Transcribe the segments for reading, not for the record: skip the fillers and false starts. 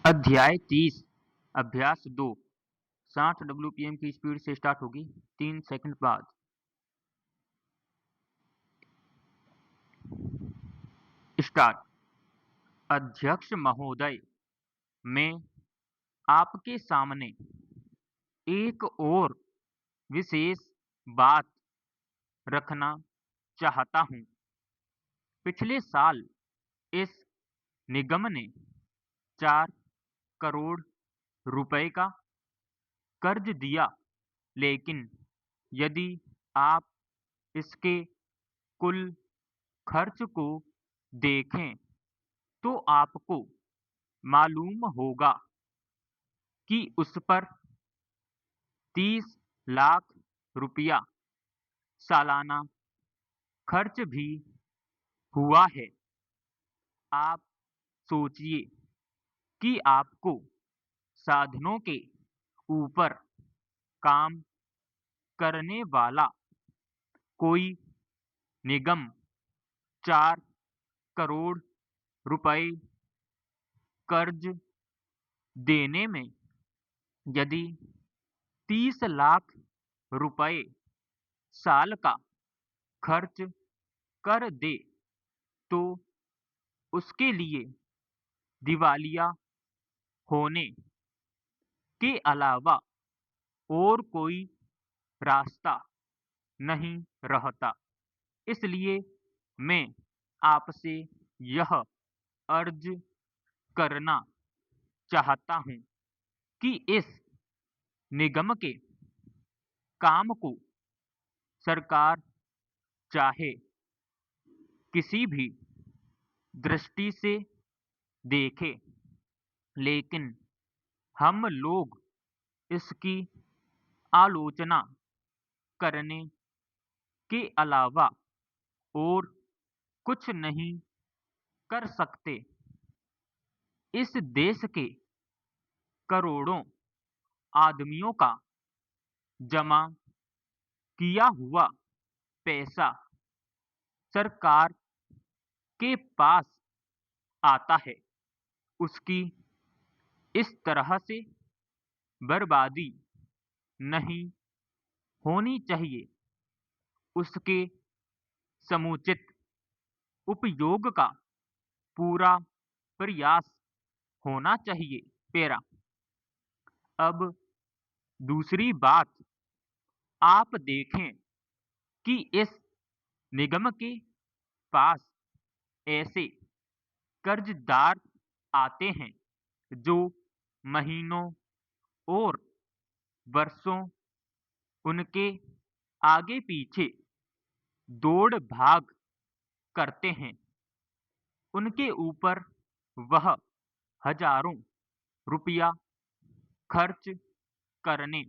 अध्याय 30 अभ्यास 2 60 WPM की स्पीड से स्टार्ट होगी 3 सेकंड बाद। स्टार्ट। अध्यक्ष महोदय, मैं आपके सामने एक और विशेष बात रखना चाहता हूं। पिछले साल इस निगम ने 4 करोड़ रुपए का कर्ज दिया, लेकिन यदि आप इसके कुल खर्च को देखें तो आपको मालूम होगा कि उस पर 30 लाख रुपया सालाना खर्च भी हुआ है। आप सोचिए कि आपको साधनों के ऊपर काम करने वाला कोई निगम 4 करोड़ रुपए कर्ज देने में यदि 30 लाख रुपए साल का खर्च कर दे तो उसके लिए दिवालिया होने के अलावा और कोई रास्ता नहीं रहता। इसलिए मैं आपसे यह अर्ज करना चाहता हूं कि इस निगम के काम को सरकार चाहे किसी भी दृष्टि से देखे, लेकिन हम लोग इसकी आलोचना करने के अलावा और कुछ नहीं कर सकते। इस देश के करोड़ों आदमियों का जमा किया हुआ पैसा सरकार के पास आता है। उसकी इस तरह से बर्बादी नहीं होनी चाहिए। उसके समुचित उपयोग का पूरा प्रयास होना चाहिए। पेरा। अब दूसरी बात, आप देखें कि इस निगम के पास ऐसे कर्जदार आते हैं जो महीनों और वर्षों उनके आगे पीछे दौड़ भाग करते हैं। उनके ऊपर वह हजारों रुपया खर्च करने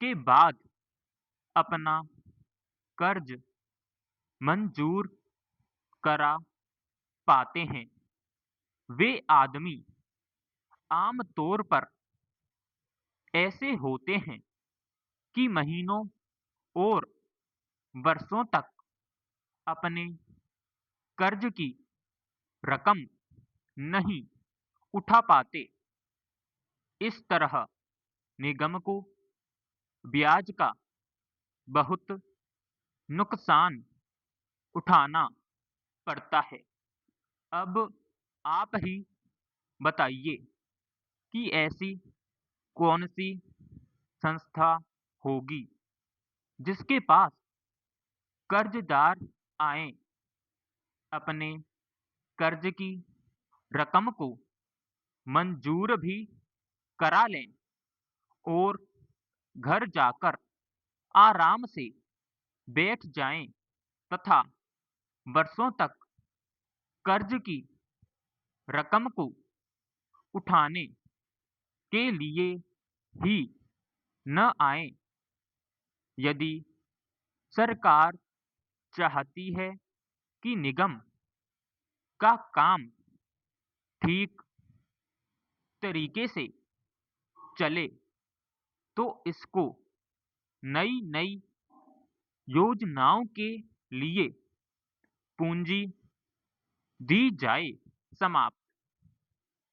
के बाद अपना कर्ज मंजूर करा पाते हैं। वे आदमी आम तौर पर ऐसे होते हैं कि महीनों और वर्षों तक अपने कर्ज की रकम नहीं उठा पाते। इस तरह निगम को ब्याज का बहुत नुकसान उठाना पड़ता है। अब आप ही बताइए कि ऐसी कौन सी संस्था होगी जिसके पास कर्जदार आए, अपने कर्ज की रकम को मंजूर भी करा लें और घर जाकर आराम से बैठ जाएं तथा वर्षों तक कर्ज की रकम को उठाने के लिए ही न आए। यदि सरकार चाहती है कि निगम का काम ठीक तरीके से चले तो इसको नई नई योजनाओं के लिए पूंजी दी जाए। समाप्त।